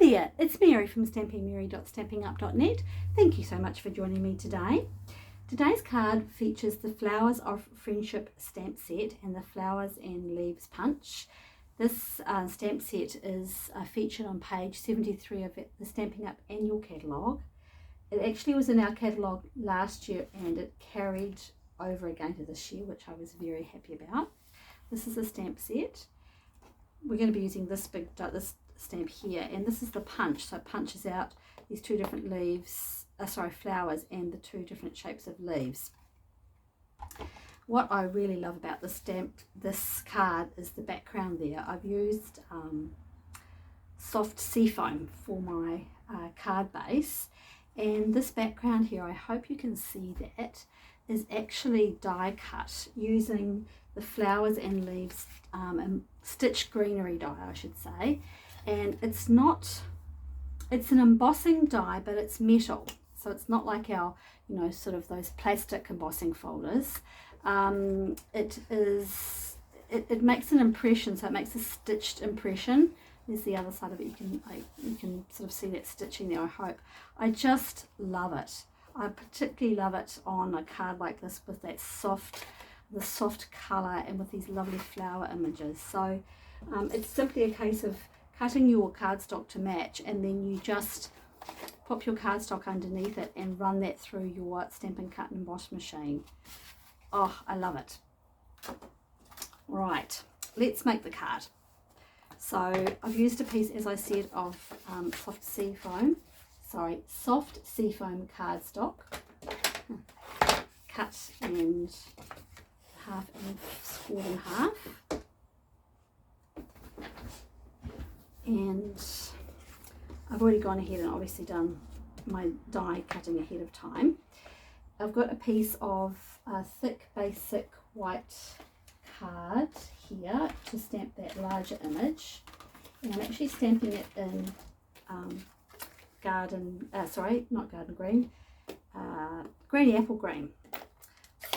there, it's Mary from stampingmary.stampingup.net. Thank you so much for joining me today. Today's card features the Flowers of Friendship stamp set and the Flowers and Leaves punch. This stamp set is featured on page 73 of the Stampin' Up! Annual catalogue. It actually was in our catalogue last year and it carried over again to this year, which I was very happy about. This is a stamp set. We're going to be using this stamp here, and this is the punch, so it punches out these two different flowers and the two different shapes of leaves. What I really love about this card is the background there. I've used soft seafoam for my card base, and this background here, I hope you can see that, is actually die cut using the Flowers and Leaves and stitched greenery die, I should say. And it's an embossing die, but it's metal, so it's not like our, sort of those plastic embossing folders. It makes an impression, so it makes a stitched impression. There's the other side of it. You can sort of see that stitching there, I hope. I just love it. I particularly love it on a card like this with that the soft colour and with these lovely flower images. So it's simply a case of cutting your cardstock to match, and then you just pop your cardstock underneath it and run that through your Stampin' Cut and Emboss machine. Oh, I love it. Right, let's make the card. So I've used a piece, as I said, of soft seafoam cardstock, cut and half and scored in half. And I've already gone ahead and obviously done my die cutting ahead of time. I've got a piece of thick basic white card here to stamp that larger image, and I'm actually stamping it in Granny Apple Green.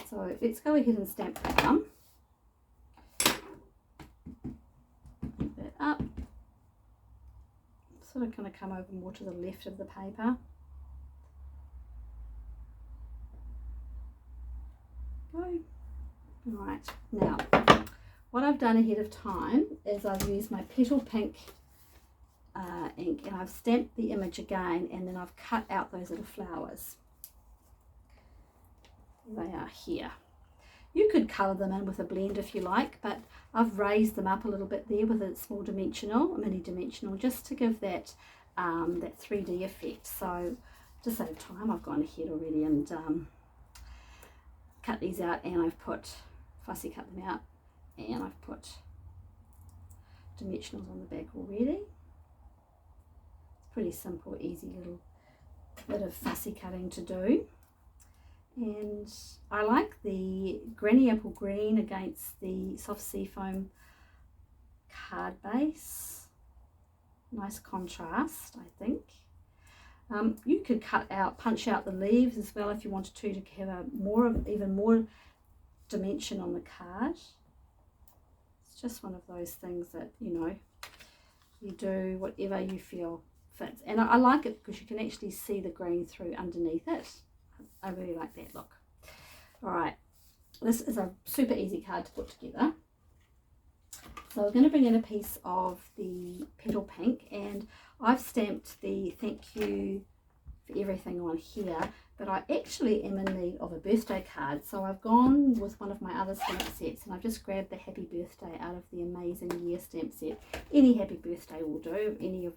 So let's go ahead and stamp that one. Put that up. Sort of going to come over more to the left of the paper. Go. Right, now what I've done ahead of time is I've used my Petal Pink ink, and I've stamped the image again, and then I've cut out those little flowers. They are here. You could colour them in with a blend if you like, but I've raised them up a little bit there with a small mini dimensional, just to give that that 3D effect. So just save time, I've gone ahead already and cut these out, and I've fussy cut them out, and I've put dimensionals on the back already. It's pretty simple, easy little bit of fussy cutting to do. And I like the Granny Apple Green against the soft seafoam card base. Nice contrast, I think. You could punch out the leaves as well if you wanted to have even more dimension on the card. It's just one of those things that, you do whatever you feel fits. And I like it because you can actually see the green through underneath it. I really like that look. Alright, this is a super easy card to put together. So we're going to bring in a piece of the Petal Pink, and I've stamped the thank you for everything on here, but I actually am in need of a birthday card. So I've gone with one of my other stamp sets, and I've just grabbed the happy birthday out of the Amazing Year stamp set. Any happy birthday will do, any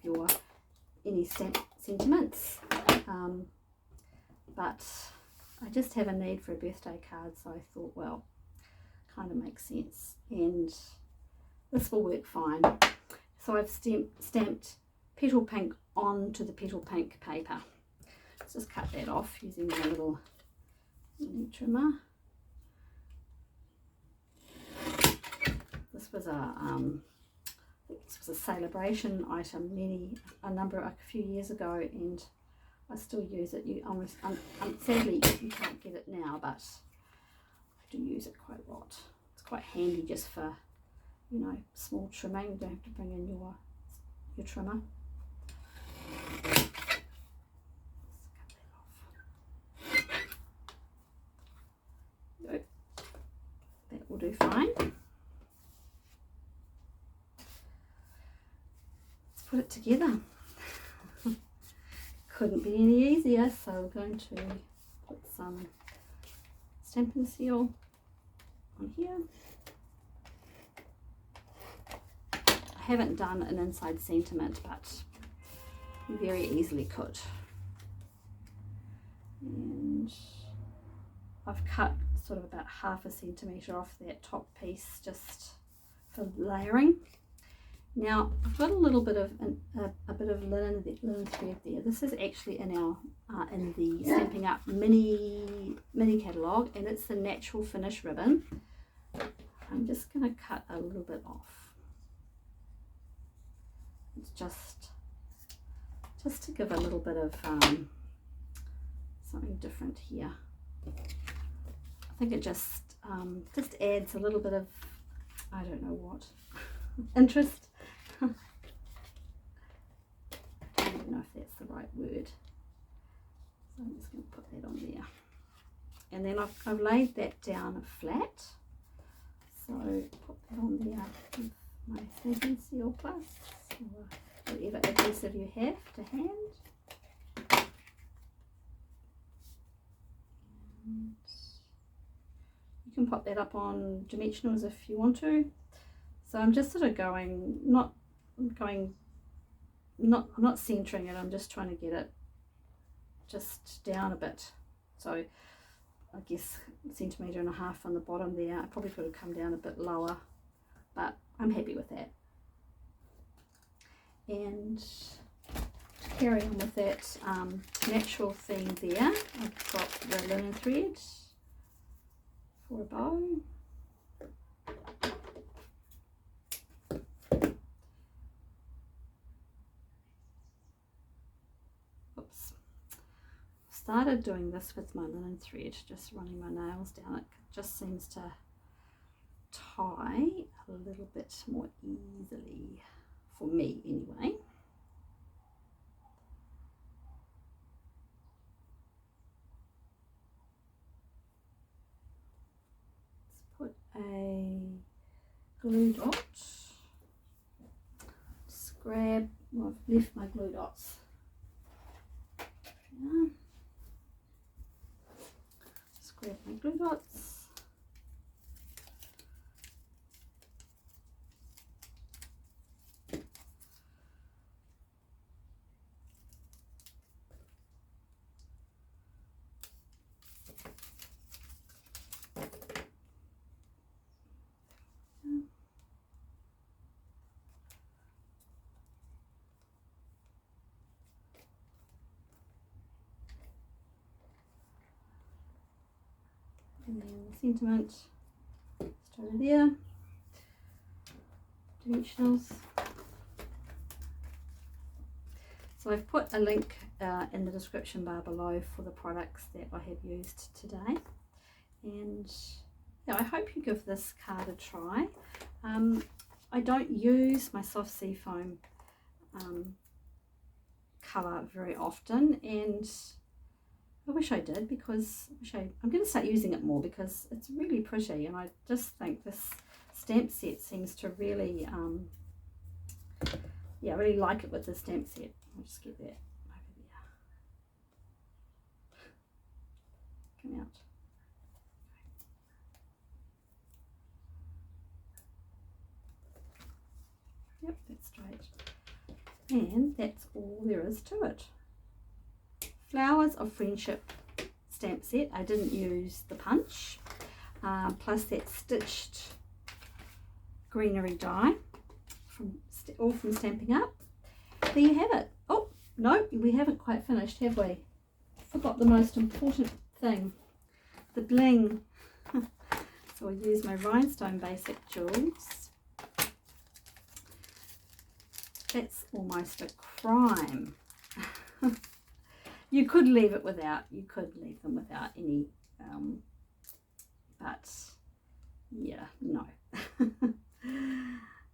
stamp sentiments. But I just have a need for a birthday card, so I thought, well, kind of makes sense, and this will work fine. So I've stamped Petal Pink onto the Petal Pink paper. Let's just cut that off using my little mini trimmer. This was a celebration item a few years ago, and I still use it. Sadly you can't get it now, but I do use it quite a lot. It's quite handy just for, small trimming. You don't have to bring in your trimmer. That will do fine. Let's put it together. Couldn't be any easier, so we're going to put some Stampin' Seal on here. I haven't done an inside sentiment, but you very easily could. And I've cut sort of about 1/2 centimetre off that top piece just for layering. Now I've got a little bit of a bit of linen thread there. This is actually in our in the Stampin' Up mini catalogue, and it's the natural finish ribbon. I'm just going to cut a little bit off. It's just to give a little bit of something different here. I think it just adds a little bit of, I don't know what, interest. I don't know if that's the right word. So I'm just going to put that on there. And then I've laid that down flat. So put that on there with my Stampin' Seal Plus, or whatever adhesive you have to hand. And you can pop that up on dimensionals if you want to. So I'm just sort of not centering it. I'm just trying to get it just down a bit. So I guess 1.5 centimetres on the bottom there. I probably could have come down a bit lower, but I'm happy with that. And to carry on with that natural theme there, I've got the linen thread for a bow. Oops. Started doing this with my linen thread, just running my nails down it. Just seems to tie a little bit more easily, for me anyway. Let's put a glue dot. Just grab, well, I've left my glue dots. Yeah. Just grab my glue dots. And then the sentiment, just over there, dimensionals. So I've put a link in the description bar below for the products that I have used today. And yeah, I hope you give this card a try. I don't use my soft seafoam colour very often, and I wish I did, because I'm going to start using it more because it's really pretty, and I just think this stamp set seems to really, yeah, I really like it with the stamp set. I'll just get that over there. Come out. Yep, that's straight. And that's all there is to it. Flowers of Friendship stamp set. I didn't use the punch, plus that stitched greenery die, all from Stampin' Up. There you have it. Oh, no, we haven't quite finished, have we? Forgot the most important thing, the bling. So I'll use my rhinestone basic jewels. That's almost a crime. You could leave it without, you could leave them without any, but yeah, no.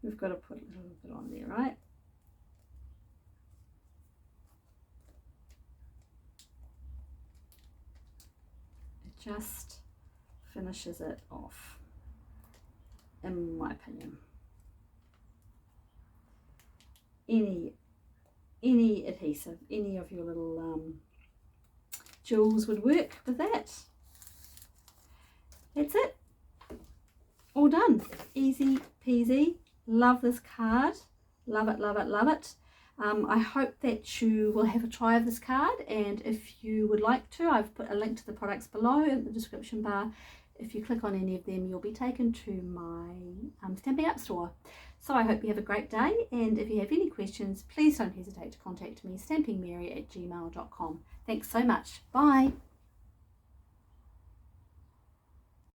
We've got to put a little bit on there, right? just finishes it off, in my opinion. Any adhesive, any of your little jewels would work with that. That's it. All done. Easy peasy. Love this card. Love it, love it, love it. I hope that you will have a try of this card, and if you would like to, I've put a link to the products below in the description bar. If you click on any of them, you'll be taken to my Stampin' Up store. So I hope you have a great day, and if you have any questions, please don't hesitate to contact me, stampingmary@gmail.com. Thanks so much. Bye.